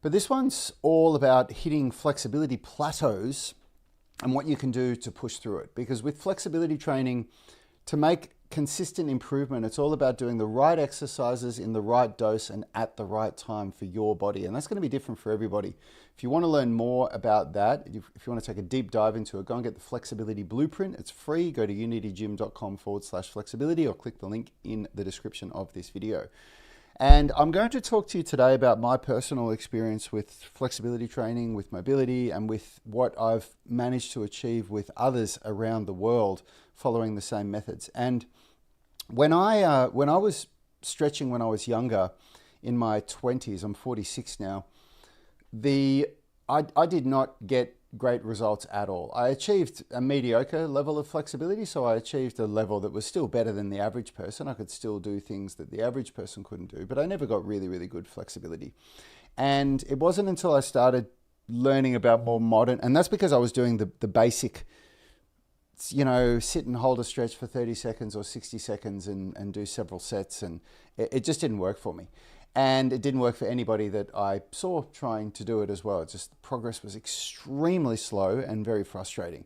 But this one's all about hitting flexibility plateaus and what you can do to push through it. Because with flexibility training, to make consistent improvement, it's all about doing the right exercises in the right dose and at the right time for your body. And that's going to be different for everybody. If you want to learn more about that, if you want to take a deep dive into it, go and get the Flexibility Blueprint. It's free. Go to unitygym.com/flexibility or click the link in the description of this video. And I'm going to talk to you today about my personal experience with flexibility training, with mobility, and with what I've managed to achieve with others around the world following the same methods. And when I was stretching when I was younger, in my 20s, I'm 46 now, I did not get great results at all. I achieved a mediocre level of flexibility, so I achieved a level that was still better than the average person. I could still do things that the average person couldn't do, but I never got really, really good flexibility. And it wasn't until I started learning about more modern, and that's because I was doing the basic, sit and hold a stretch for 30 seconds or 60 seconds and do several sets, and it just didn't work for me. And it didn't work for anybody that I saw trying to do it as well. Just progress was extremely slow and very frustrating.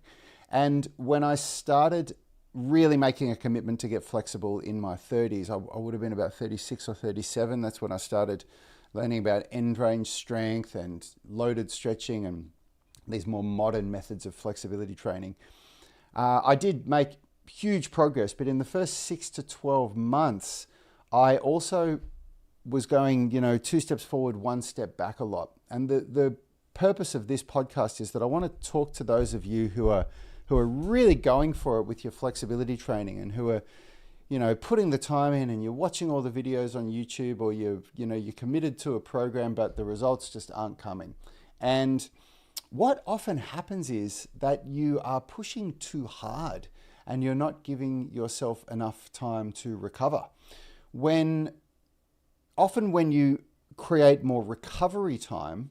And when I started really making a commitment to get flexible in my 30s, I would have been about 36 or 37. That's when I started learning about end range strength and loaded stretching and these more modern methods of flexibility training. I did make huge progress, but in the first 6 to 12 months, I also was going, 2 steps forward, 1 step back a lot. And the purpose of this podcast is that I want to talk to those of you who are really going for it with your flexibility training and who are, putting the time in, and you're watching all the videos on YouTube, or you're committed to a program, but the results just aren't coming. And what often happens is that you are pushing too hard and you're not giving yourself enough time to recover. Often when you create more recovery time,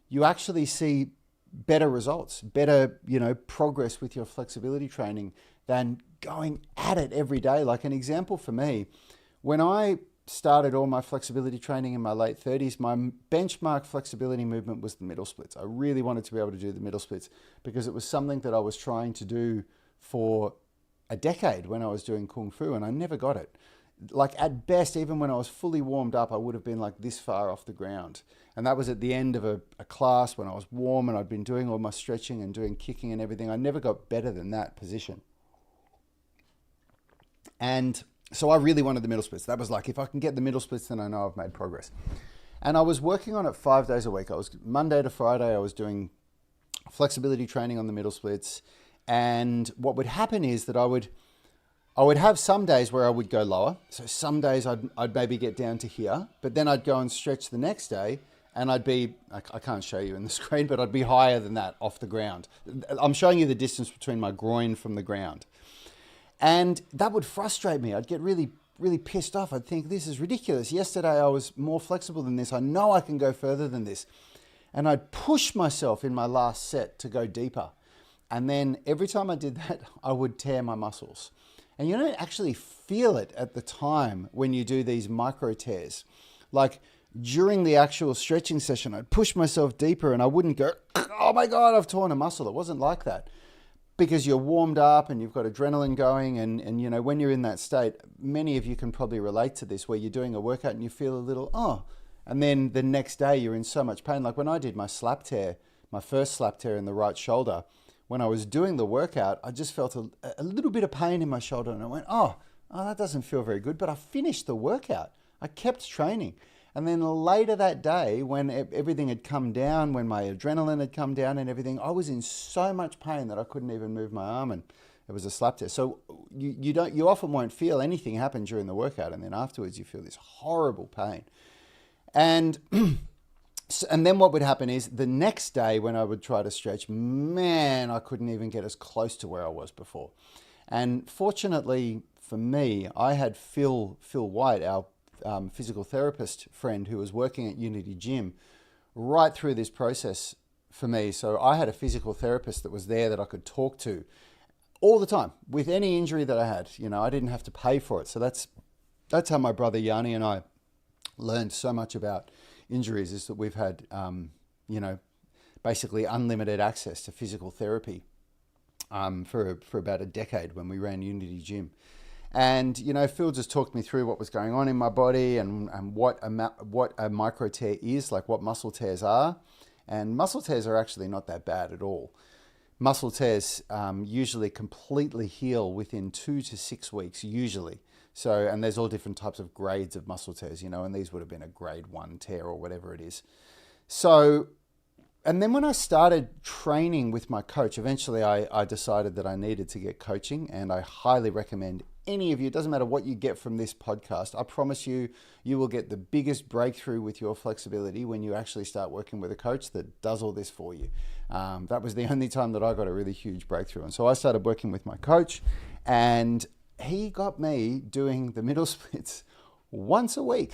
you actually see better results, better, progress with your flexibility training than going at it every day. Like an example for me, when I started all my flexibility training in my late 30s, my benchmark flexibility movement was the middle splits. I really wanted to be able to do the middle splits because it was something that I was trying to do for a decade when I was doing Kung Fu, and I never got it. Like at best, even when I was fully warmed up, I would have been like this far off the ground. And that was at the end of a class when I was warm and I'd been doing all my stretching and doing kicking and everything. I never got better than that position. And so I really wanted the middle splits. That was like, if I can get the middle splits, then I know I've made progress. And I was working on it 5 days a week. I was Monday to Friday, I was doing flexibility training on the middle splits. And what would happen is that I would have some days where I would go lower. So some days I'd maybe get down to here, but then I'd go and stretch the next day and I'd be, I can't show you in the screen, but I'd be higher than that off the ground. I'm showing you the distance between my groin from the ground. And that would frustrate me. I'd get really, really pissed off. I'd think, this is ridiculous. Yesterday I was more flexible than this. I know I can go further than this. And I'd push myself in my last set to go deeper. And then every time I did that, I would tear my muscles. And you don't actually feel it at the time when you do these micro tears. Like during the actual stretching session, I'd push myself deeper and I wouldn't go, oh my God, I've torn a muscle. It wasn't like that. Because you're warmed up and you've got adrenaline going and when you're in that state, many of you can probably relate to this, where you're doing a workout and you feel a little, and then the next day you're in so much pain. Like when I did my slap tear, my first slap tear in the right shoulder, when I was doing the workout, I just felt a little bit of pain in my shoulder and I went, that doesn't feel very good. But I finished the workout. I kept training. And then later that day, when everything had come down, when my adrenaline had come down and everything, I was in so much pain that I couldn't even move my arm, and it was a slap tear. So you often won't feel anything happen during the workout, and then afterwards you feel this horrible pain. And then what would happen is the next day when I would try to stretch, man, I couldn't even get as close to where I was before. And fortunately for me, I had Phil White, our physical therapist friend who was working at Unity Gym right through this process for me. So I had a physical therapist that was there that I could talk to all the time with any injury that I had. I didn't have to pay for it. So that's how my brother Yanni and I learned so much about injuries is that we've had, basically unlimited access to physical therapy for about a decade when we ran Unity Gym. And, Phil just talked me through what was going on in my body and what a micro tear is, like what muscle tears are. And muscle tears are actually not that bad at all. Muscle tears usually completely heal within 2 to 6 weeks, usually. So, and there's all different types of grades of muscle tears, and these would have been a grade 1 tear or whatever it is. So, and then when I started training with my coach, eventually I decided that I needed to get coaching, and I highly recommend any of you, it doesn't matter what you get from this podcast, I promise you, you will get the biggest breakthrough with your flexibility when you actually start working with a coach that does all this for you. That was the only time that I got a really huge breakthrough. And so I started working with my coach, and he got me doing the middle splits once a week.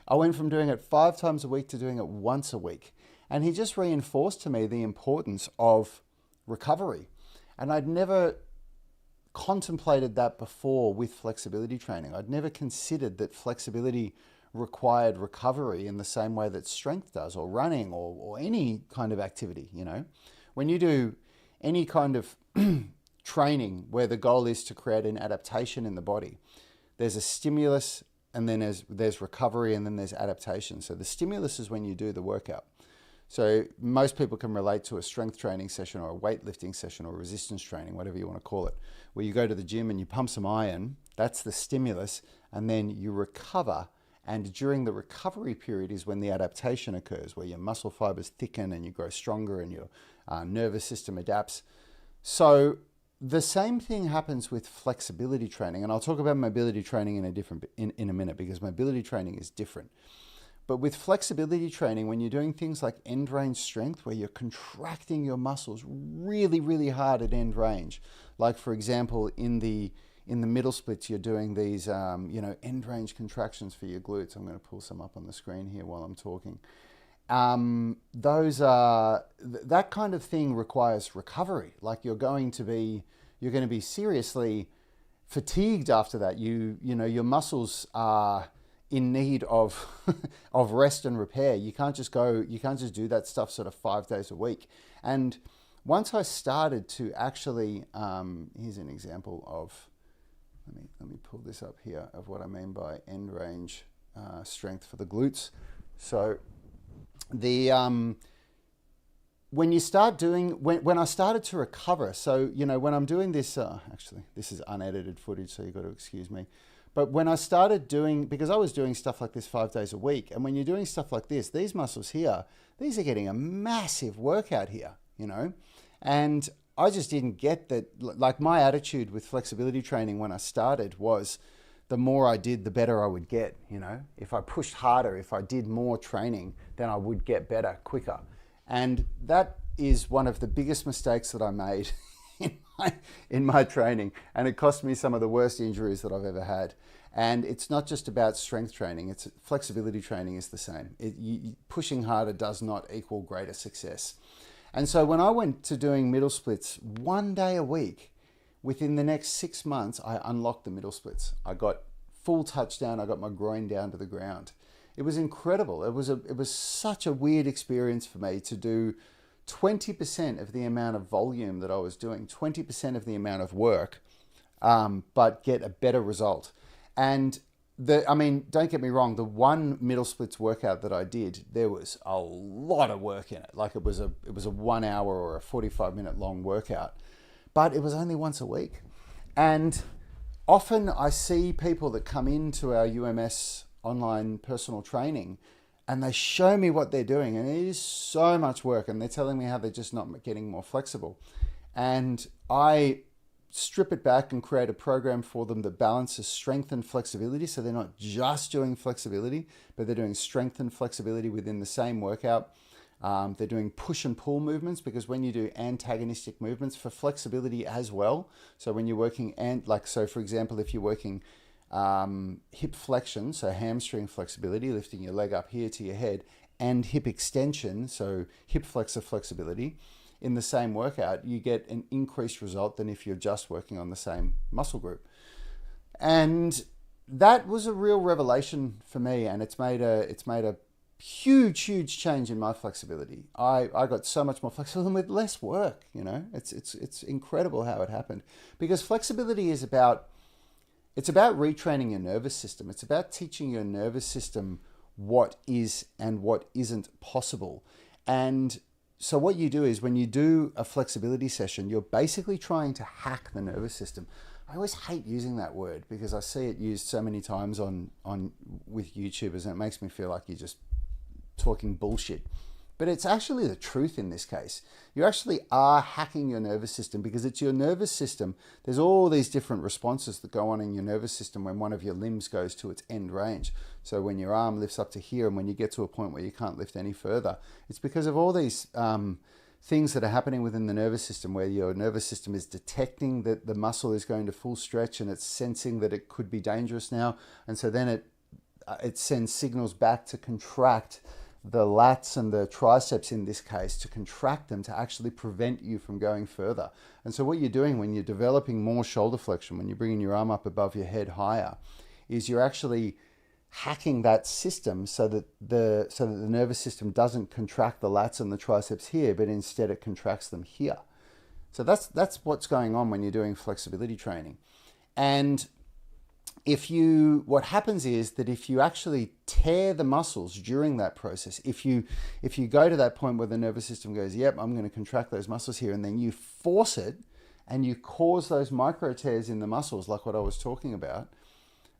I went from doing it 5 times a week to doing it once a week. And he just reinforced to me the importance of recovery. And I'd never contemplated that before with flexibility training. I'd never considered that flexibility required recovery in the same way that strength does, or running, or any kind of activity. When you do any kind of training where the goal is to create an adaptation in the body, there's a stimulus, and then there's recovery, and then there's adaptation. So the stimulus is when you do the workout. So most people can relate to a strength training session or a weightlifting session or resistance training, whatever you want to call it, where you go to the gym and you pump some iron. That's the stimulus, and then you recover. And during the recovery period is when the adaptation occurs, where your muscle fibers thicken and you grow stronger and your nervous system adapts. So the same thing happens with flexibility training, and I'll talk about mobility training in a minute, because mobility training is different. But with flexibility training, when you're doing things like end range strength, where you're contracting your muscles really, really hard at end range, like for example, in the middle splits, you're doing these, end range contractions for your glutes. I'm going to pull some up on the screen here while I'm talking. That kind of thing requires recovery. Like you're going to be seriously fatigued after that. Your muscles are in need of of rest and repair. You can't just do that stuff sort of 5 days a week. And once I started to actually, here's an example of, let me pull this up here, of what I mean by end range strength for the glutes. So when I started to recover, so when I'm doing this, actually this is unedited footage, so you've got to excuse me. But when I started because I was doing stuff like this 5 days a week, and when you're doing stuff like this, these muscles here, these are getting a massive workout here, and I just didn't get that. Like my attitude with flexibility training when I started was, the more I did, the better I would get. If I pushed harder, if I did more training, then I would get better quicker. And that is one of the biggest mistakes that I made in my training, and it cost me some of the worst injuries that I've ever had. And it's not just about strength training, it's flexibility training is the same. Pushing harder does not equal greater success. And so when I went to doing middle splits 1 day a week, within the next 6 months, I unlocked the middle splits. I got full touchdown. I got my groin down to the ground. It was incredible. It was such a weird experience for me to do 20% of the amount of volume that I was doing, 20% of the amount of work, but get a better result. And don't get me wrong, the one middle splits workout that I did, there was a lot of work in it. Like it was a 1 hour or a 45-minute long workout, but it was only once a week. And often I see people that come into our UMS online personal training, and they show me what they're doing, and it is so much work, and they're telling me how they're just not getting more flexible. And I strip it back and create a program for them that balances strength and flexibility. So they're not just doing flexibility, but they're doing strength and flexibility within the same workout. They're doing push and pull movements, because when you do antagonistic movements for flexibility as well, so when you're working, so for example, if you're working hip flexion, so hamstring flexibility, lifting your leg up here to your head, and hip extension, so hip flexor flexibility, in the same workout, you get an increased result than if you're just working on the same muscle group. And that was a real revelation for me, and it's made a huge change in my flexibility. I got so much more flexible and with less work, It's incredible how it happened. Because flexibility is about retraining your nervous system. It's about teaching your nervous system what is and what isn't possible. And so what you do is when you do a flexibility session, you're basically trying to hack the nervous system. I always hate using that word because I see it used so many times on with YouTubers, and it makes me feel like you're just talking bullshit. But it's actually the truth in this case. You actually are hacking your nervous system because it's your nervous system. There's all these different responses that go on in your nervous system when one of your limbs goes to its end range. So when your arm lifts up to here and when you get to a point where you can't lift any further, it's because of all these things that are happening within the nervous system where your nervous system is detecting that the muscle is going to full stretch and it's sensing that it could be dangerous now. And so then it sends signals back to contract the lats and the triceps in this case, to contract them to actually prevent you from going further. And so what you're doing when you're developing more shoulder flexion, when you're bringing your arm up above your head higher, is you're actually hacking that system so that the nervous system doesn't contract the lats and the triceps here, but instead it contracts them here. So that's what's going on when you're doing flexibility training. And what happens is that if you actually tear the muscles during that process, if you go to that point where the nervous system goes, yep, I'm going to contract those muscles here, and then you force it and you cause those micro tears in the muscles, like what I was talking about,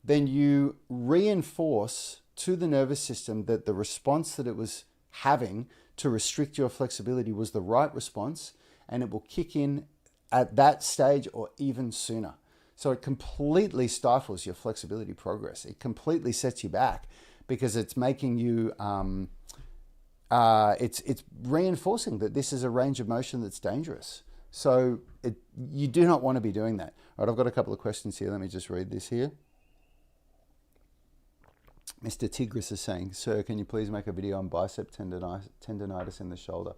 then you reinforce to the nervous system that the response that it was having to restrict your flexibility was the right response, and it will kick in at that stage or even sooner. So it completely stifles your flexibility progress. It completely sets you back because it's making you, it's reinforcing that this is a range of motion that's dangerous. So you do not want to be doing that. All right, I've got a couple of questions here. Let me just read this here. Mr. Tigris is saying, sir, can you please make a video on bicep tendonitis in the shoulder?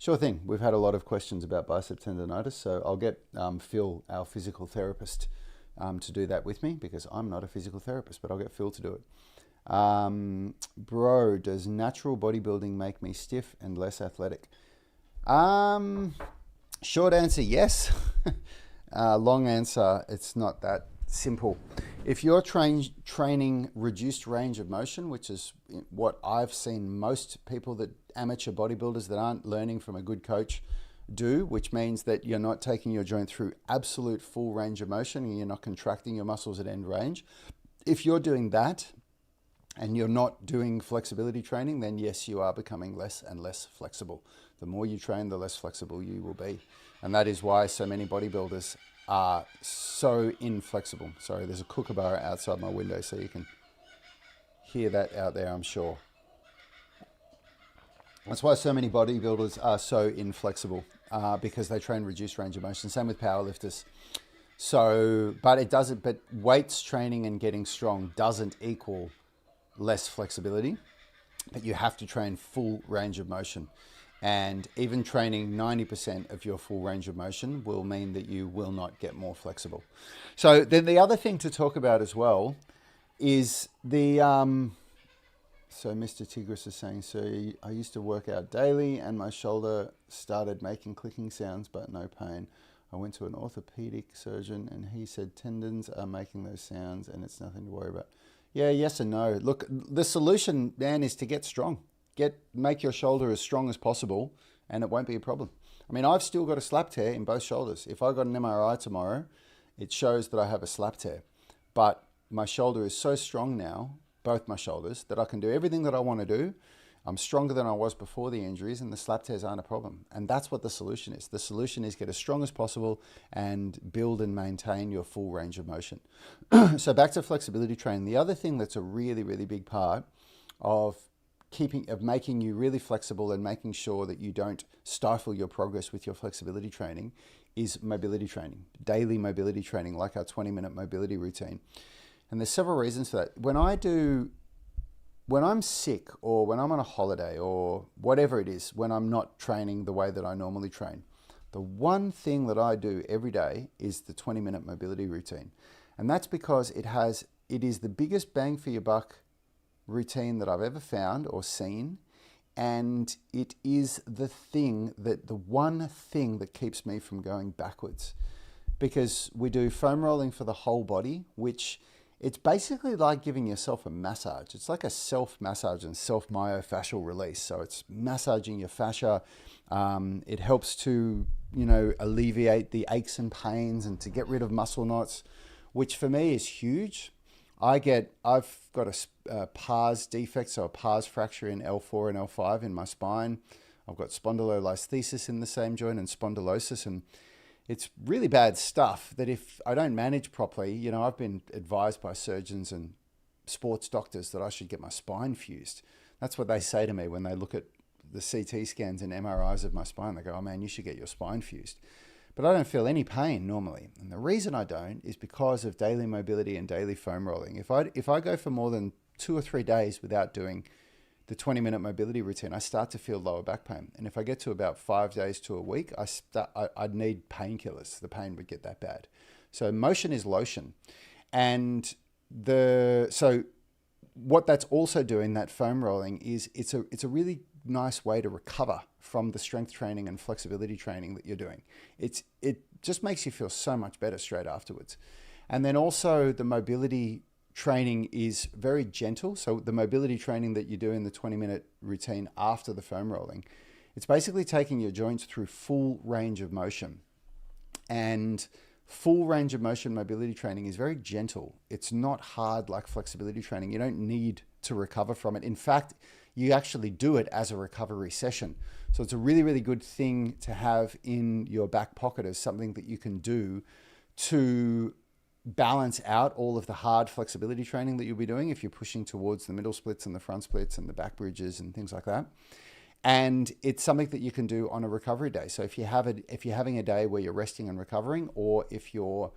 Sure thing. We've had a lot of questions about bicep tendonitis, so I'll get Phil, our physical therapist, to do that with me because I'm not a physical therapist, but I'll get Phil to do it. Bro, does natural bodybuilding make me stiff and less athletic? Short answer, yes. Long answer, it's not that simple. If you're training reduced range of motion, which is what I've seen most people amateur bodybuilders that aren't learning from a good coach do, which means that you're not taking your joint through absolute full range of motion and you're not contracting your muscles at end range. If you're doing that and you're not doing flexibility training, then yes, you are becoming less and less flexible. The more you train, the less flexible you will be. And that is why so many bodybuilders are so inflexible. Sorry, there's a kookaburra outside my window, so you can hear that out there, I'm sure. That's why so many bodybuilders are so inflexible, because they train reduced range of motion. Same with powerlifters. So, but weights training and getting strong doesn't equal less flexibility, but you have to train full range of motion. And even training 90% of your full range of motion will mean that you will not get more flexible. So then the other thing to talk about as well is so Mr. Tigris is saying, so I used to work out daily and my shoulder started making clicking sounds, but no pain. I went to an orthopedic surgeon and he said tendons are making those sounds and it's nothing to worry about. Yeah, yes and no. Look, the solution, man, is to get strong. Make your shoulder as strong as possible and it won't be a problem. I mean, I've still got a slap tear in both shoulders. If I got an MRI tomorrow, it shows that I have a slap tear. But my shoulder is so strong now, both my shoulders, that I can do everything that I want to do. I'm stronger than I was before the injuries and the slap tears aren't a problem. And that's what the solution is. The solution is get as strong as possible and build and maintain your full range of motion. So back to flexibility training. The other thing that's a really, really big part of making you really flexible and making sure that you don't stifle your progress with your flexibility training is mobility training, daily mobility training, like our 20-minute mobility routine. And there's several reasons for that. When I'm sick or when I'm on a holiday or whatever it is, when I'm not training the way that I normally train, the one thing that I do every day is the 20-minute mobility routine. And that's because it is the biggest bang for your buck routine that I've ever found or seen. And it is the one thing that keeps me from going backwards. Because we do foam rolling for the whole body, which it's basically like giving yourself a massage. It's like a self-massage and self-myofascial release. So it's massaging your fascia. It helps to, alleviate the aches and pains and to get rid of muscle knots, which for me is huge. I've got a pars defect, so a pars fracture in L4 and L5 in my spine. I've got spondylolisthesis in the same joint and spondylosis, and it's really bad stuff that if I don't manage properly, I've been advised by surgeons and sports doctors that I should get my spine fused. That's what they say to me when they look at the CT scans and MRIs of my spine. They go, oh man, you should get your spine fused. But I don't feel any pain normally. And the reason I don't is because of daily mobility and daily foam rolling. If I go for more than 2 or 3 days without doing the 20-minute mobility routine, I start to feel lower back pain. And if I get to about 5 days to a week, I'd need painkillers. The pain would get that bad. So motion is lotion. And so what that's also doing, that foam rolling, is it's a really nice way to recover from the strength training and flexibility training that you're doing. It just makes you feel so much better straight afterwards. And then also the mobility training is very gentle. So the mobility training that you do in the 20-minute routine after the foam rolling, it's basically taking your joints through full range of motion. And full range of motion mobility training is very gentle. It's not hard like flexibility training. You don't need to recover from it. In fact, you actually do it as a recovery session. So it's a really, really good thing to have in your back pocket as something that you can do to balance out all of the hard flexibility training that you'll be doing if you're pushing towards the middle splits and the front splits and the back bridges and things like that. And it's something that you can do on a recovery day. So if you're having a day where you're resting and recovering, or if you're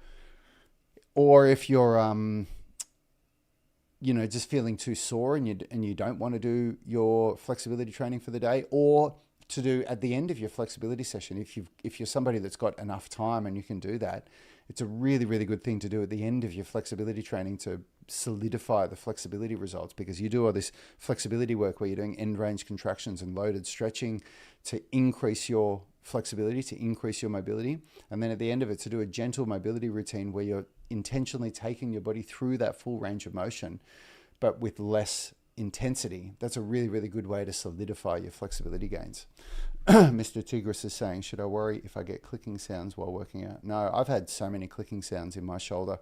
just feeling too sore and you don't want to do your flexibility training for the day, or to do at the end of your flexibility session, if you're somebody that's got enough time and you can do that, it's a really, really good thing to do at the end of your flexibility training to solidify the flexibility results, because you do all this flexibility work where you're doing end range contractions and loaded stretching to increase your flexibility, to increase your mobility. And then at the end of it, to do a gentle mobility routine where you're intentionally taking your body through that full range of motion, but with less intensity. That's a really, really good way to solidify your flexibility gains. Mr. Tigris is saying, should I worry if I get clicking sounds while working out? No, I've had so many clicking sounds in my shoulder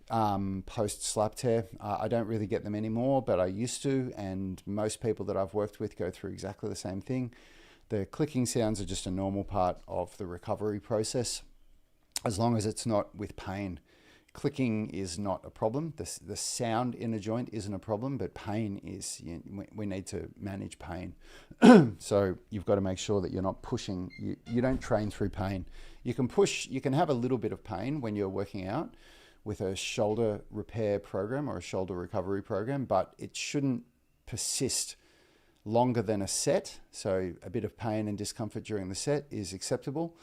post slap tear. I don't really get them anymore, but I used to, and most people that I've worked with go through exactly the same thing. The clicking sounds are just a normal part of the recovery process, as long as it's not with pain. Clicking is not a problem. The sound in a joint isn't a problem, but pain is. We need to manage pain. So you've got to make sure that you're not pushing. You don't train through pain. You can push. You can have a little bit of pain when you're working out with a shoulder repair program or a shoulder recovery program, but it shouldn't persist longer than a set. So a bit of pain and discomfort during the set is acceptable.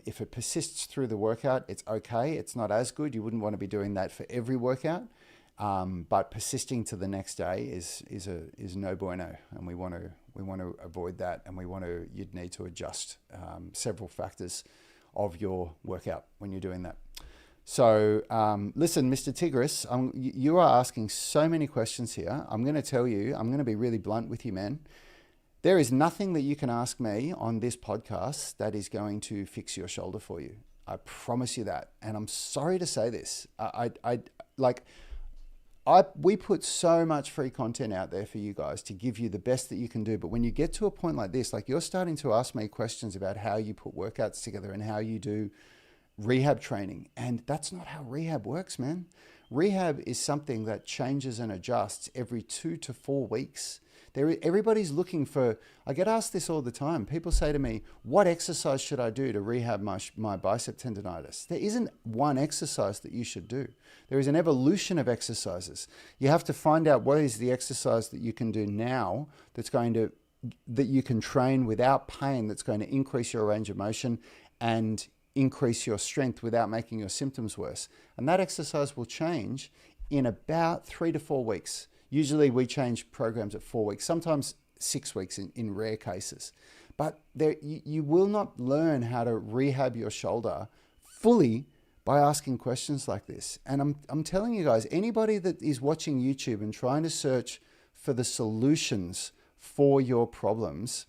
If it persists through the workout, it's okay. It's not as good. You wouldn't want to be doing that for every workout, but persisting to the next day is no bueno, and we want to avoid that, and you'd need to adjust several factors of your workout when you're doing that. So listen, Mr. Tigris, you are asking so many questions here. I'm going to tell you, I'm going to be really blunt with you, man. There is nothing that you can ask me on this podcast that is going to fix your shoulder for you. I promise you that. And I'm sorry to say this. We put so much free content out there for you guys to give you the best that you can do. But when you get to a point like this, like you're starting to ask me questions about how you put workouts together and how you do rehab training. And that's not how rehab works, man. Rehab is something that changes and adjusts every 2 to 4 weeks. Everybody's looking for, I get asked this all the time. People say to me, what exercise should I do to rehab my bicep tendonitis? There isn't one exercise that you should do. There is an evolution of exercises. You have to find out what is the exercise that you can do now that you can train without pain, that's going to increase your range of motion and increase your strength without making your symptoms worse. And that exercise will change in about 3 to 4 weeks. Usually we change programs at 4 weeks, sometimes 6 weeks in rare cases. But you will not learn how to rehab your shoulder fully by asking questions like this. And I'm telling you guys, anybody that is watching YouTube and trying to search for the solutions for your problems,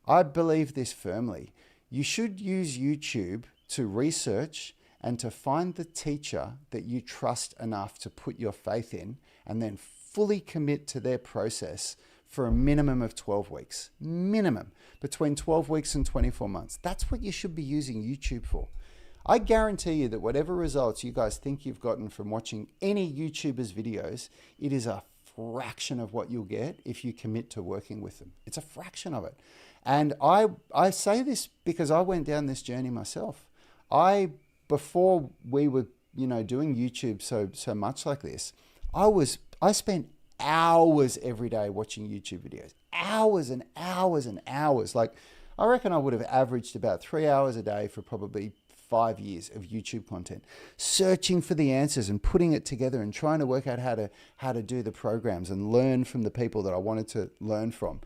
I believe this firmly. You should use YouTube to research and to find the teacher that you trust enough to put your faith in, and then fully commit to their process for a minimum of 12 weeks. Minimum. Between 12 weeks and 24 months. That's what you should be using YouTube for. I guarantee you that whatever results you guys think you've gotten from watching any YouTuber's videos, it is a fraction of what you'll get if you commit to working with them. It's a fraction of it. And I say this because I went down this journey myself. Before we were, doing YouTube so much like this, I spent hours every day watching YouTube videos. Hours and hours and hours. Like, I reckon I would have averaged about 3 hours a day for probably 5 years of YouTube content, searching for the answers and putting it together and trying to work out how to do the programs and learn from the people that I wanted to learn from.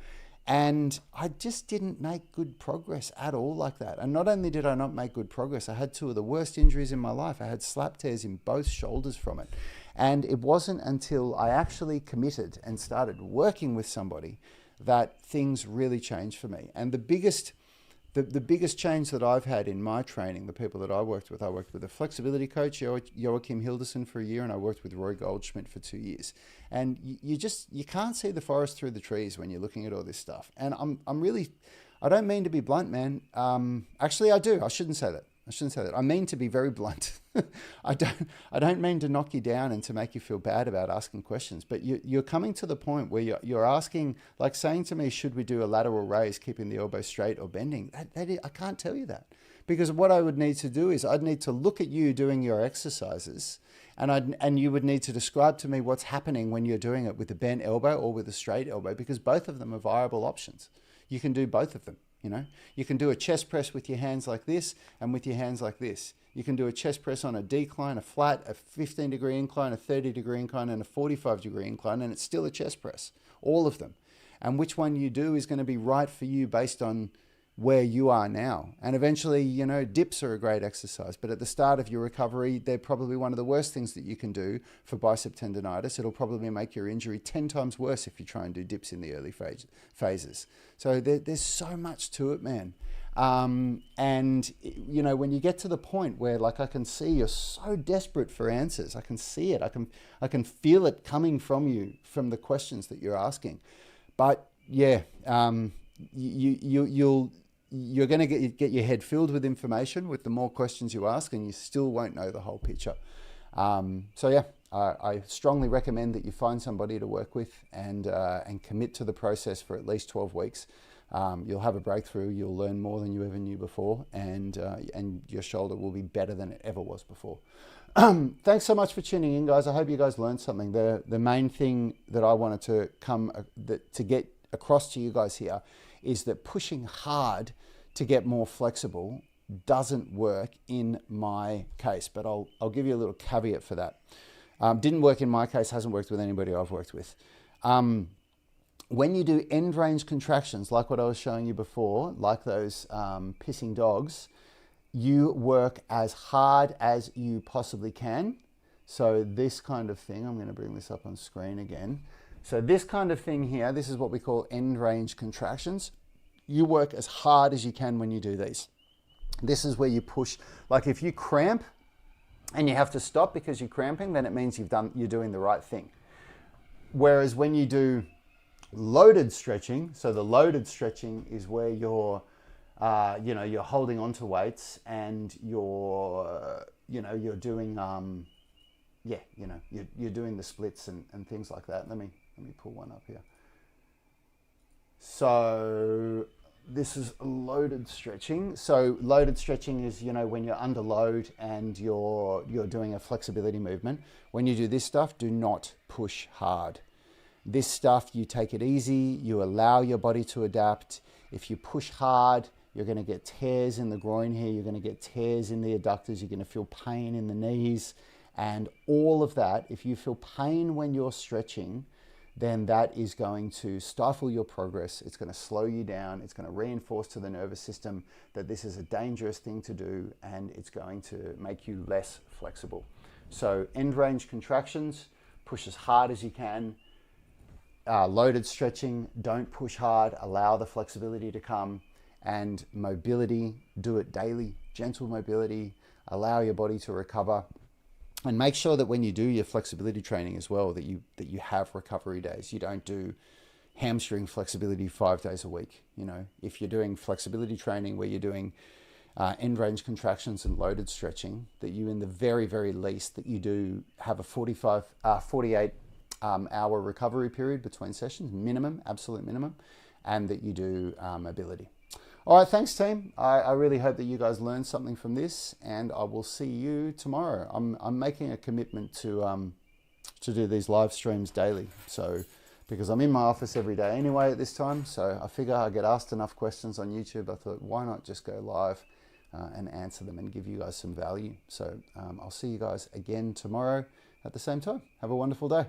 And I just didn't make good progress at all like that. And not only did I not make good progress, I had two of the worst injuries in my life. I had slap tears in both shoulders from it. And it wasn't until I actually committed and started working with somebody that things really changed for me. And the biggest change that I've had in my training, the people that I worked with a flexibility coach, Joachim Hilderson, for a year, and I worked with Roy Goldschmidt for 2 years. And you can't see the forest through the trees when you're looking at all this stuff. And I don't mean to be blunt, man. Actually, I do. I shouldn't say that. I mean to be very blunt. I don't mean to knock you down and to make you feel bad about asking questions, but you're coming to the point where you're asking, like saying to me, should we do a lateral raise, keeping the elbow straight or bending? I can't tell you that, because what I would need to do is I'd need to look at you doing your exercises, and you would need to describe to me what's happening when you're doing it with a bent elbow or with a straight elbow, because both of them are viable options. You can do both of them. You can do a chest press with your hands like this and with your hands like this. You can do a chest press on a decline, a flat, a 15-degree incline, a 30-degree incline, and a 45-degree incline, and it's still a chest press, all of them. And which one you do is going to be right for you based on where you are now. And eventually, dips are a great exercise, but at the start of your recovery, they're probably one of the worst things that you can do for bicep tendonitis. It'll probably make your injury 10 times worse if you try and do dips in the early phases. So there's so much to it, man. And when you get to the point where, like, I can see you're so desperate for answers, I can see it, I can feel it coming from you, from the questions that you're asking. But yeah, you're going to get your head filled with information with the more questions you ask, and you still won't know the whole picture. So yeah, I strongly recommend that you find somebody to work with and commit to the process for at least 12 weeks. You'll have a breakthrough. You'll learn more than you ever knew before, and your shoulder will be better than it ever was before. Thanks so much for tuning in, guys. I hope you guys learned something. The main thing that I wanted to get across to you guys here is that pushing hard to get more flexible doesn't work in my case, but I'll give you a little caveat for that. Didn't work in my case, hasn't worked with anybody I've worked with. When you do end range contractions, like what I was showing you before, like those pissing dogs, you work as hard as you possibly can. So this kind of thing, I'm going to bring this up on screen again. So this kind of thing here, this is what we call end range contractions. You work as hard as you can when you do these. This is where you push. Like if you cramp and you have to stop because you're cramping, then it means you're doing the right thing. Whereas when you do loaded stretching, so the loaded stretching is where you're holding onto weights and you're doing you're doing the splits and things like that. Let me pull one up here. So this is loaded stretching. So loaded stretching is, when you're under load and you're doing a flexibility movement. When you do this stuff, do not push hard. This stuff, you take it easy, you allow your body to adapt. If you push hard, you're going to get tears in the groin here, you're going to get tears in the adductors, you're going to feel pain in the knees, and all of that. If you feel pain when you're stretching, then that is going to stifle your progress. It's going to slow you down. It's going to reinforce to the nervous system that this is a dangerous thing to do, and it's going to make you less flexible. So end range contractions, push as hard as you can. Loaded stretching, don't push hard, allow the flexibility to come. And mobility, do it daily, gentle mobility, allow your body to recover. And make sure that when you do your flexibility training as well, that you have recovery days. You don't do hamstring flexibility 5 days a week. You know, if you're doing flexibility training where you're doing end range contractions and loaded stretching, that you, in the very, very least, that you do have a 48 hour recovery period between sessions, minimum, absolute minimum, and that you do mobility. All right, thanks team. I really hope that you guys learned something from this, and I will see you tomorrow. I'm making a commitment to do these live streams daily. So, because I'm in my office every day anyway at this time, so I figure I get asked enough questions on YouTube. I thought, why not just go live and answer them and give you guys some value. So I'll see you guys again tomorrow at the same time. Have a wonderful day.